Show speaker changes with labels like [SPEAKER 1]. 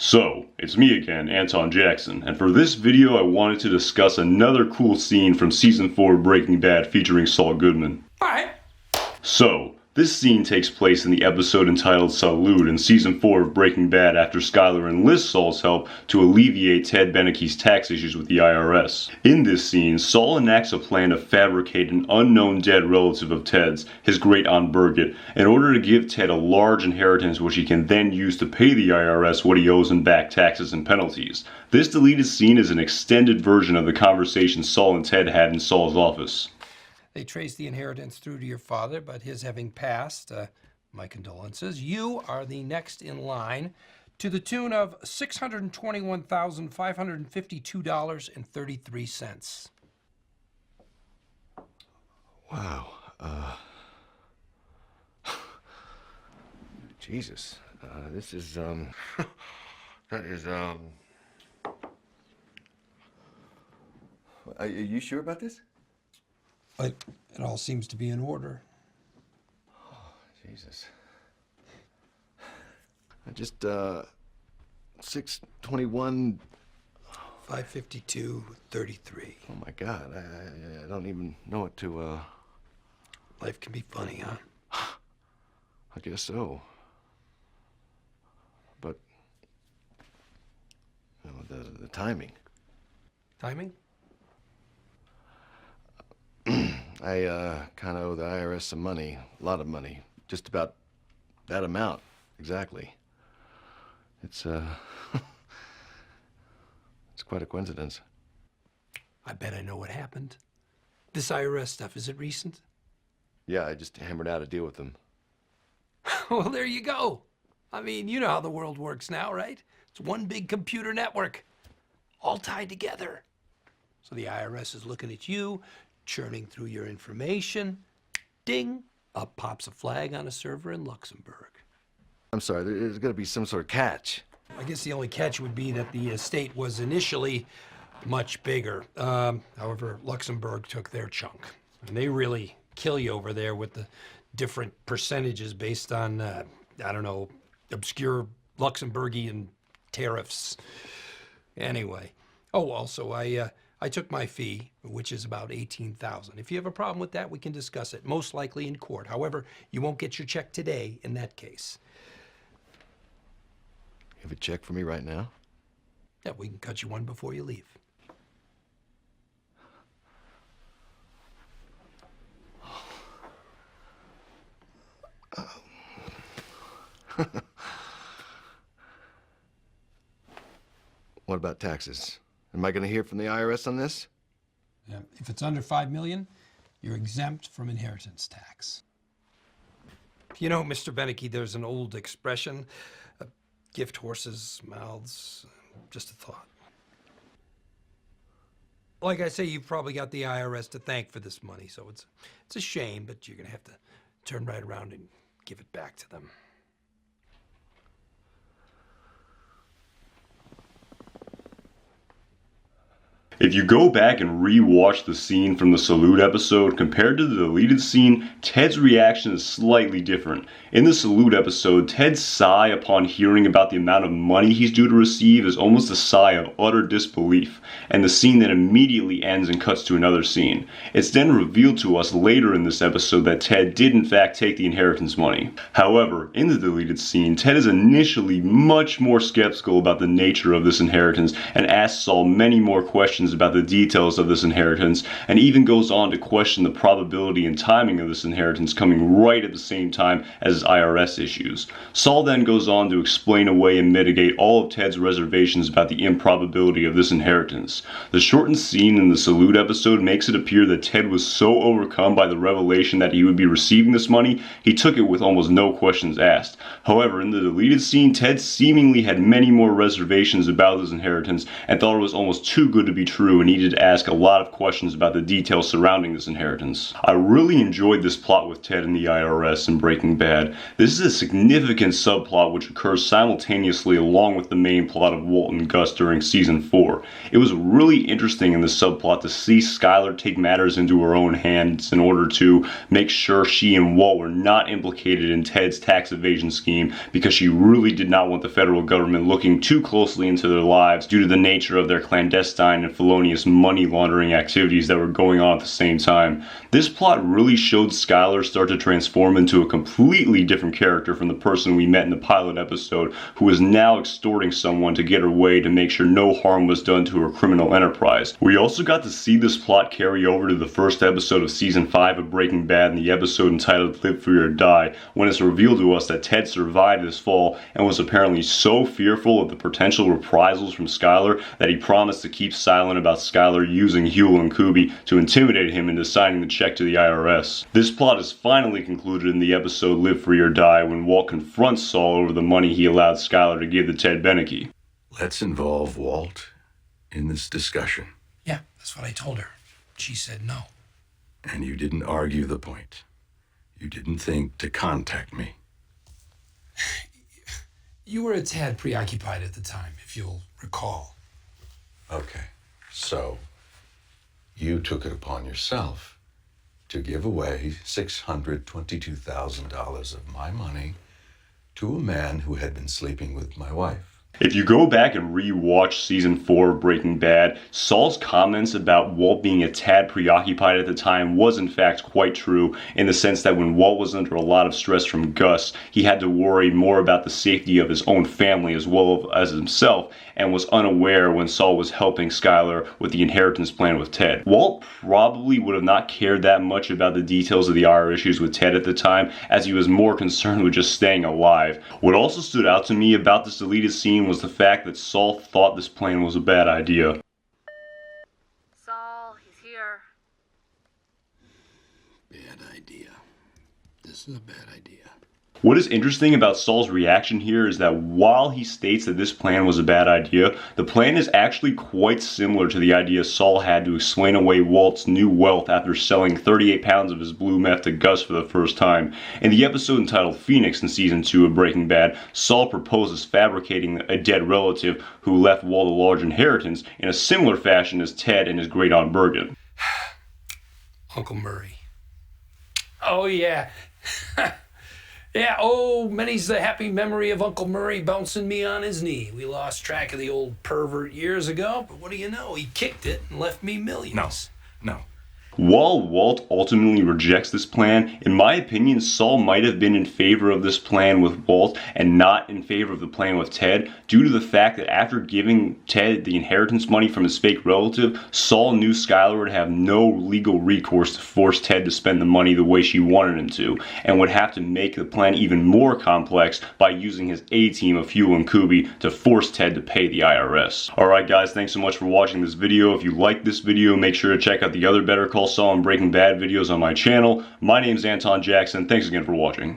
[SPEAKER 1] So, it's me again, Anton Jackson, and for this video I wanted to discuss another cool scene from Season 4 of Breaking Bad featuring Saul Goodman.
[SPEAKER 2] Alright.
[SPEAKER 1] So, this scene takes place in the episode entitled Salute in Season 4 of Breaking Bad after Skyler enlists Saul's help to alleviate Ted Beneke's tax issues with the IRS. In this scene, Saul enacts a plan to fabricate an unknown dead relative of Ted's, his great-aunt Birgit, in order to give Ted a large inheritance which he can then use to pay the IRS what he owes in back taxes and penalties. This deleted scene is an extended version of the conversation Saul and Ted had in Saul's office.
[SPEAKER 2] They traced the inheritance through to your father, but his having passed, my condolences, you are the next in line to the tune of $621,552.33.
[SPEAKER 3] Wow. Jesus. This is, that is, Are you sure about this?
[SPEAKER 2] But it all seems to be in order.
[SPEAKER 3] Oh, Jesus. I just, 621...
[SPEAKER 2] 552.33.
[SPEAKER 3] Oh my God, I don't even know what to,
[SPEAKER 2] Life can be funny, huh?
[SPEAKER 3] I guess so. But, you know, the timing.
[SPEAKER 2] Timing?
[SPEAKER 3] I kind of owe the IRS some money, a lot of money, just about that amount, exactly. It's, it's quite a coincidence.
[SPEAKER 2] I bet I know what happened. This IRS stuff, is it recent?
[SPEAKER 3] Yeah, I just hammered out a deal with them.
[SPEAKER 2] Well, there you go. I mean, you know how the world works now, right? It's one big computer network, all tied together. So the IRS is looking at you, churning through your information. Ding, up pops a flag on a server in Luxembourg.
[SPEAKER 3] I'm sorry, there's got to be some sort of catch.
[SPEAKER 2] I guess the only catch would be that the estate was initially much bigger. However, Luxembourg took their chunk. And they really kill you over there with the different percentages based on, I don't know, obscure Luxembourgian tariffs. Anyway. Oh, also, I took my fee, which is about $18,000. If you have a problem with that, we can discuss it, most likely in court. However, you won't get your check today in that case.
[SPEAKER 3] You have a check for me right now?
[SPEAKER 2] Yeah, we can cut you one before you leave.
[SPEAKER 3] What about taxes? Am I going to hear from the IRS on this?
[SPEAKER 2] Yeah, if it's under $5 million, you're exempt from inheritance tax. You know, Mr. Beneke, there's an old expression, gift horses' mouths, just a thought. Like I say, you've probably got the IRS to thank for this money, so it's a shame, but you're going to have to turn right around and give it back to them.
[SPEAKER 1] If you go back and re-watch the scene from the Salute episode compared to the deleted scene, Ted's reaction is slightly different. In the Salute episode, Ted's sigh upon hearing about the amount of money he's due to receive is almost a sigh of utter disbelief, and the scene then immediately ends and cuts to another scene. It's then revealed to us later in this episode that Ted did in fact take the inheritance money. However, in the deleted scene, Ted is initially much more skeptical about the nature of this inheritance and asks Saul many more questions about the details of this inheritance, and even goes on to question the probability and timing of this inheritance coming right at the same time as his IRS issues. Saul then goes on to explain away and mitigate all of Ted's reservations about the improbability of this inheritance. The shortened scene in the Salute episode makes it appear that Ted was so overcome by the revelation that he would be receiving this money, he took it with almost no questions asked. However, in the deleted scene, Ted seemingly had many more reservations about this inheritance and thought it was almost too good to be true true and needed to ask a lot of questions about the details surrounding this inheritance. I really enjoyed this plot with Ted and the IRS in Breaking Bad. This is a significant subplot which occurs simultaneously along with the main plot of Walt and Gus during season 4. It was really interesting in this subplot to see Skyler take matters into her own hands in order to make sure she and Walt were not implicated in Ted's tax evasion scheme, because she really did not want the federal government looking too closely into their lives due to the nature of their clandestine and felonious money laundering activities that were going on at the same time. This plot really showed Skyler start to transform into a completely different character from the person we met in the pilot episode, who is now extorting someone to get her way to make sure no harm was done to her criminal enterprise. We also got to see this plot carry over to the first episode of season 5 of Breaking Bad in the episode entitled Live Free or Die, when it's revealed to us that Ted survived this fall and was apparently so fearful of the potential reprisals from Skyler that he promised to keep silent about Skyler using Huel and Kuby to intimidate him into signing the check to the IRS. This plot is finally concluded in the episode Live Free or Die when Walt confronts Saul over the money he allowed Skyler to give to Ted Beneke.
[SPEAKER 4] Let's involve Walt in this discussion.
[SPEAKER 2] Yeah, that's what I told her. She said no.
[SPEAKER 4] And you didn't argue the point. You didn't think to contact me.
[SPEAKER 2] You were a tad preoccupied at the time, if you'll recall.
[SPEAKER 4] Okay, so you took it upon yourself to give away $622,000 of my money to a man who had been sleeping with my wife.
[SPEAKER 1] If you go back and re-watch season 4 of Breaking Bad, Saul's comments about Walt being a tad preoccupied at the time was in fact quite true, in the sense that when Walt was under a lot of stress from Gus, he had to worry more about the safety of his own family as well as himself, and was unaware when Saul was helping Skyler with the inheritance plan with Ted. Walt probably would have not cared that much about the details of the IR issues with Ted at the time, as he was more concerned with just staying alive. What also stood out to me about this deleted scene was the fact that Saul thought this plan was a bad idea.
[SPEAKER 5] Saul, he's here.
[SPEAKER 2] Bad idea. This is a bad idea.
[SPEAKER 1] What is interesting about Saul's reaction here is that while he states that this plan was a bad idea, the plan is actually quite similar to the idea Saul had to explain away Walt's new wealth after selling 38 pounds of his blue meth to Gus for the first time. In the episode entitled Phoenix in season 2 of Breaking Bad, Saul proposes fabricating a dead relative who left Walt a large inheritance in a similar fashion as Ted and his great aunt Bergen.
[SPEAKER 2] Uncle Murray. Oh, yeah. Yeah, oh, many's the happy memory of Uncle Murray bouncing me on his knee. We lost track of the old pervert years ago, but what do you know? He kicked it and left me millions.
[SPEAKER 4] No.
[SPEAKER 1] While Walt ultimately rejects this plan, in my opinion, Saul might have been in favor of this plan with Walt and not in favor of the plan with Ted, due to the fact that after giving Ted the inheritance money from his fake relative, Saul knew Skyler would have no legal recourse to force Ted to spend the money the way she wanted him to, and would have to make the plan even more complex by using his A-team of Huel and Kuby to force Ted to pay the IRS. Alright guys, thanks so much for watching this video. If you liked this video, make sure to check out the other Better Call Saul and Breaking Bad videos on my channel. My name's Anton Jackson. Thanks again for watching.